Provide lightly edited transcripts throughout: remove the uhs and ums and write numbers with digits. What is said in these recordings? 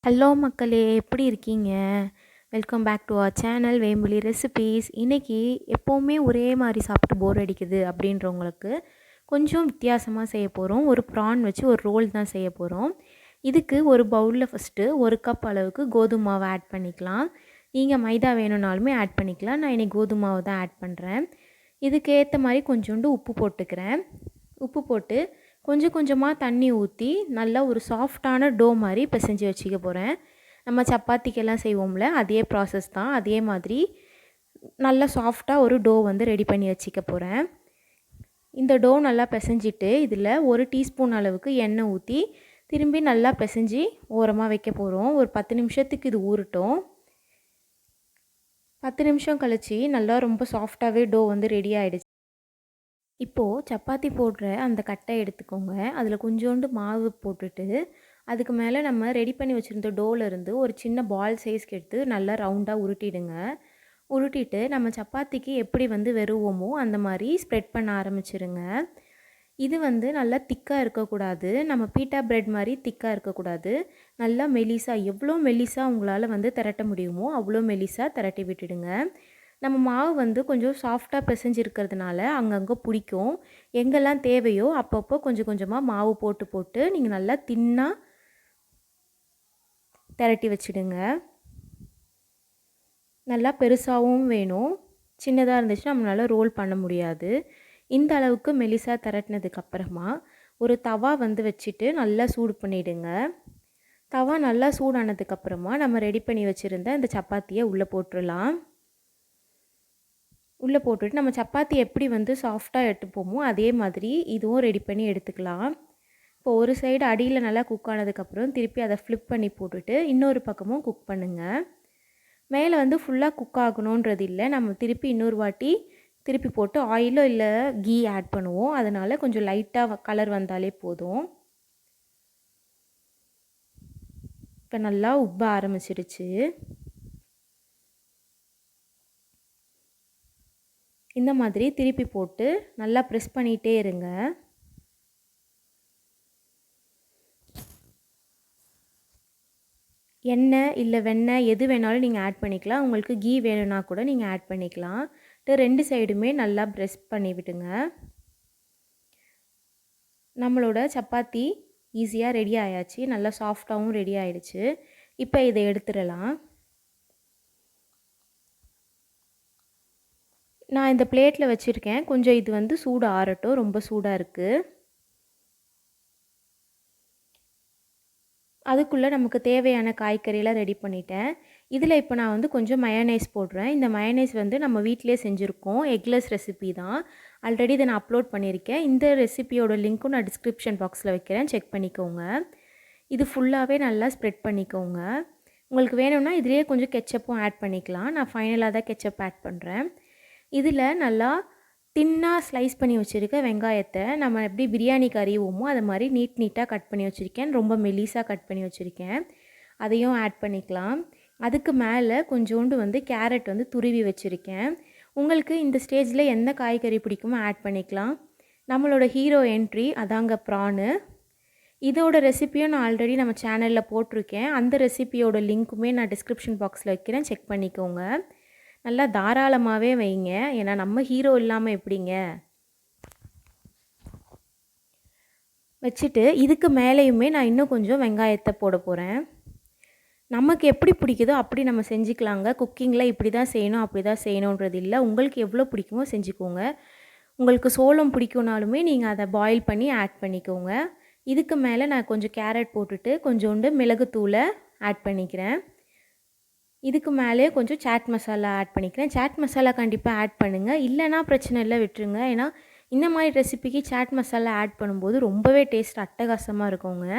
Hello மக்களே, எப்படி இருக்கீங்க? Welcome back to our channel Vembuli recipes. இன்றைக்கி எப்போவுமே ஒரே மாதிரி சாப்பிட்டு போர் அடிக்குது அப்படின்றவங்களுக்கு கொஞ்சம் வித்தியாசமாக செய்ய போகிறோம். ஒரு ப்ரான் வச்சு ஒரு ரோல் தான் செய்ய போகிறோம். இதுக்கு ஒரு பவுலில் ஃபஸ்ட்டு 1 கப் அளவுக்கு கோதுமை மாவை ஆட் பண்ணிக்கலாம். நீங்கள் மைதா வேணும்னாலுமே ஆட் பண்ணிக்கலாம். நான் இன்றைக்கி கோதுமை மாவு தான் ஆட் பண்ணுறேன். இதுக்கு ஏற்ற மாதிரி கொஞ்சோண்டு உப்பு போட்டுக்கிறேன். உப்பு போட்டு கொஞ்சம் கொஞ்சமாக தண்ணி ஊற்றி நல்லா ஒரு சாஃப்டான டோ மாதிரி பிசைஞ்சு வச்சுக்க போகிறேன். நம்ம சப்பாத்திக்கெல்லாம் செய்வோம்ல, அதே ப்ராசஸ் தான். அதே மாதிரி நல்லா சாஃப்டாக ஒரு டோ வந்து ரெடி பண்ணி வச்சுக்க போகிறேன். இந்த டோ நல்லா பிசைஞ்சிட்டு இதில் 1 டீஸ்பூன் அளவுக்கு எண்ணெய் ஊற்றி திரும்பி நல்லா பிசைஞ்சி ஓரமாக வைக்க போகிறோம். ஒரு 10 நிமிஷத்துக்கு இது ஊறட்டும். 10 நிமிஷம் கழித்து நல்லா ரொம்ப சாஃப்டாகவே டோ வந்து ரெடி ஆகிடுச்சு. இப்போது சப்பாத்தி போடுற அந்த கட்டை எடுத்துக்கோங்க. அதில் கொஞ்சோண்டு மாவு போட்டுட்டு அதுக்கு மேலே நம்ம ரெடி பண்ணி வச்சுருந்த டோவிலேருந்து ஒரு சின்ன பால் சைஸ்க்கு எடுத்து நல்லா ரவுண்டாக உருட்டிடுங்க. உருட்டிட்டு நம்ம சப்பாத்திக்கு எப்படி வந்து வெறுவோமோ அந்த மாதிரி ஸ்ப்ரெட் பண்ண ஆரம்பிச்சிருங்க. இது வந்து நல்லா திக்காக இருக்கக்கூடாது. நம்ம பீட்டா பிரெட் மாதிரி திக்காக இருக்கக்கூடாது. நல்லா மெலிசாக, எவ்வளோ மெலிசாக உங்களால் வந்து திரட்ட முடியுமோ அவ்வளோ மெலிசாக திரட்டி விட்டுடுங்க. நம்ம மாவு வந்து கொஞ்சம் சாஃப்டாக பிசைஞ்சிருக்கிறதுனால அங்கங்கே பிடிக்கும். எங்கெல்லாம் தேவையோ அப்பப்போ கொஞ்சம் கொஞ்சமாக மாவு போட்டு போட்டு நீங்கள் நல்லா தின்னாக திரட்டி வச்சுடுங்க. நல்லா பெருசாகவும் வேணும். சின்னதாக இருந்துச்சுன்னா நம்மளால் ரோல் பண்ண முடியாது. இந்த அளவுக்கு மெலிசாக திரட்டினதுக்கப்புறமா ஒரு தவா வந்து வச்சுட்டு நல்லா சூடு பண்ணிவிடுங்க. தவா நல்லா சூடானதுக்கப்புறமா நம்ம ரெடி பண்ணி வச்சுருந்த இந்த சப்பாத்தியை உள்ளே போட்டுடலாம். உள்ளே போட்டுட்டு நம்ம சப்பாத்தி எப்படி வந்து சாஃப்டாக எடுத்துப்போமோ அதே மாதிரி இதுவும் ரெடி பண்ணி எடுத்துக்கலாம். இப்போ ஒரு சைடு அடியில் நல்லா குக் ஆனதுக்கப்புறம் திருப்பி அதை ஃப்ளிப் பண்ணி போட்டுட்டு இன்னொரு பக்கமும் குக் பண்ணுங்கள். மேலே வந்து ஃபுல்லாக குக் ஆகணுன்றது இல்லை. நம்ம திருப்பி இன்னொரு வாட்டி திருப்பி போட்டு ஆயிலோ இல்லை கீ ஆட் பண்ணுவோம். அதனால் கொஞ்சம் லைட்டாக கலர் வந்தாலே போதும். இப்போ நல்லா உப்ப ஆரம்பிச்சிடுச்சு. இந்த மாதிரி திருப்பி போட்டு நல்லா ப்ரெஸ் பண்ணிகிட்டே இருங்க. எண்ணெய் இல்லை வெண்ணெய் எது வேணாலும் நீங்கள் ஆட் பண்ணிக்கலாம். உங்களுக்கு கீ வேணும்னா கூட நீங்கள் ஆட் பண்ணிக்கலாம். 2 சைடுமே நல்லா ப்ரெஸ் பண்ணி விடுங்க. நம்மளோட சப்பாத்தி ஈஸியாக ரெடி ஆயாச்சு. நல்லா சாஃப்டாகவும் ரெடி ஆகிடுச்சு. இப்போ இதை எடுத்துடலாம். நான் இந்த பிளேட்டில் வச்சுருக்கேன். கொஞ்சம் இது வந்து சூடு ஆறட்டும். ரொம்ப சூடாக இருக்குது. அதுக்குள்ளே நமக்கு தேவையான காய்கறியெல்லாம் ரெடி பண்ணிட்டேன். இதில் இப்போ நான் வந்து கொஞ்சம் மயோனைஸ் போடுறேன். இந்த மயோனைஸ் வந்து நம்ம வீட்டிலே செஞ்சுருக்கோம். எக்லெஸ் ரெசிபி தான். ஆல்ரெடி இதை நான் அப்லோட் பண்ணியிருக்கேன். இந்த ரெசிபியோட லிங்க்கும் நான் டிஸ்கிரிப்ஷன் பாக்ஸில் வைக்கிறேன். செக் பண்ணிக்கோங்க. இது ஃபுல்லாகவே நல்லா ஸ்ப்ரெட் பண்ணிக்கோங்க. உங்களுக்கு வேணும்னா இதிலே கொஞ்சம் கெச்சப்பும் ஆட் பண்ணிக்கலாம். நான் ஃபைனலாக தான் கெச்சப் ஆட் பண்ணுறேன். இதில் நல்லா தின்னாக ஸ்லைஸ் பண்ணி வச்சுருக்க வெங்காயத்தை நம்ம எப்படி பிரியாணிக்கு அறிவோமோ அது மாதிரி நீட்டாக கட் பண்ணி வச்சுருக்கேன். ரொம்ப மெலிசாக கட் பண்ணி வச்சுருக்கேன். அதையும் ஆட் பண்ணிக்கலாம். அதுக்கு மேலே கொஞ்சோண்டு வந்து கேரட் வந்து துருவி வச்சுருக்கேன். உங்களுக்கு இந்த ஸ்டேஜில் எந்த காய்கறி பிடிக்குமோ ஆட் பண்ணிக்கலாம். நம்மளோட ஹீரோ என்ட்ரி அதாங்க ப்ரானு. இதோட ரெசிப்பியும் நான் ஆல்ரெடி நம்ம சேனலில் போட்டிருக்கேன். அந்த ரெசிப்பியோட லிங்க்குமே நான் டிஸ்கிரிப்ஷன் பாக்ஸில் வைக்கிறேன். செக் பண்ணிக்கோங்க. நல்லா தாராளமாகவே வைங்க. ஏன்னா நம்ம ஹீரோ இல்லாமல் எப்படிங்க. வச்சுட்டு இதுக்கு மேலேயுமே நான் இன்னும் கொஞ்சம் வெங்காயத்தை போட போகிறேன். நமக்கு எப்படி பிடிக்குதோ அப்படி நம்ம செஞ்சுக்கலாங்க. குக்கிங்கில் இப்படி தான் செய்யணும் அப்படி தான் செய்யணுன்றது இல்லை. உங்களுக்கு எவ்வளோ பிடிக்குமோ செஞ்சுக்கோங்க. உங்களுக்கு சோளம் பிடிக்கும்னாலுமே நீங்கள் அதை பாயில் பண்ணி ஆட் பண்ணிக்கோங்க. இதுக்கு மேலே நான் கொஞ்சம் கேரட் போட்டுட்டு கொஞ்சோண்டு மிளகுத்தூளை ஆட் பண்ணிக்கிறேன். இதுக்கு மேலே கொஞ்சம் சாட் மசாலா ஆட் பண்ணிக்கிறேன். சாட் மசாலா கண்டிப்பாக ஆட் பண்ணுங்கள். இல்லைனா பிரச்சனை இல்லை, விட்டுருங்க. ஏன்னா இந்த மாதிரி ரெசிபிக்கு சாட் மசாலா ஆட் பண்ணும்போது ரொம்பவே டேஸ்ட் அட்டகாசமாக இருக்குங்க.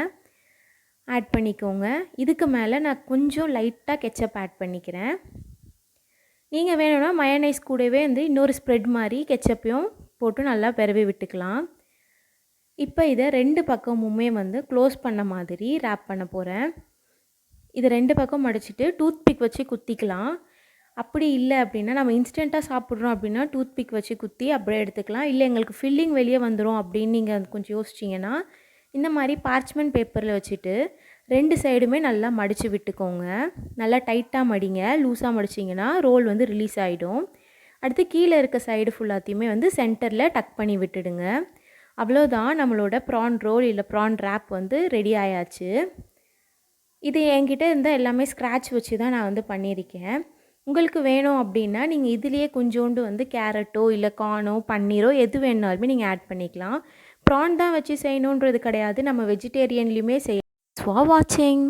ஆட் பண்ணிக்கோங்க. இதுக்கு மேலே நான் கொஞ்சம் லைட்டாக கெச்சப் ஆட் பண்ணிக்கிறேன். நீங்கள் வேணும்னா மயோனைஸ் கூடவே வந்து இன்னொரு ஸ்ப்ரெட் மாதிரி கெச்சப்பையும் போட்டு நல்லா பெரவி விட்டுக்கலாம். இப்போ இதை 2 பக்கமுமே வந்து க்ளோஸ் பண்ண மாதிரி ரேப் பண்ண போகிறேன். இது 2 பக்கம் மடிச்சுட்டு டூத்பிக் வச்சு குத்திக்கலாம். அப்படி இல்லை அப்படின்னா நம்ம இன்ஸ்டண்ட்டாக சாப்பிட்றோம் அப்படின்னா டூத்பிக் வச்சு குத்தி அப்படியே எடுத்துக்கலாம். இல்லை எங்களுக்கு ஃபில்லிங் வெளியே வந்துடும் அப்படின்னு நீங்கள் கொஞ்சம் யோசிச்சிங்கன்னா இந்த மாதிரி பார்ச்மெண்ட் பேப்பரில் வச்சுட்டு 2 சைடுமே நல்லா மடித்து விட்டுக்கோங்க. நல்லா டைட்டாக மடிங்க. லூஸாக மடிச்சிங்கன்னா ரோல் வந்து ரிலீஸ் ஆகிடும். அடுத்து கீழே இருக்க சைடு ஃபுல்லாத்தையுமே வந்து சென்டரில் டக் பண்ணி விட்டுடுங்க. அவ்வளோதான், நம்மளோட ப்ரான் ரோல் இல்லை ப்ரான் ரேப் வந்து ரெடி ஆயாச்சு. இது என்கிட்ட இருந்தால் எல்லாமே ஸ்க்ராட்ச் வச்சு தான் நான் வந்து பண்ணியிருக்கேன். உங்களுக்கு வேணும் அப்படின்னா நீங்கள் இதுலேயே கொஞ்சோண்டு வந்து கேரட்டோ இல்லை கார்னோ பன்னீரோ எது வேணுனாலுமே நீங்கள் ஆட் பண்ணிக்கலாம். ப்ரான் தான் வச்சு செய்யணுன்றது கிடையாது, நம்ம வெஜிடேரியன்லேயுமே செய்ய. ஃபார் வாட்சிங்.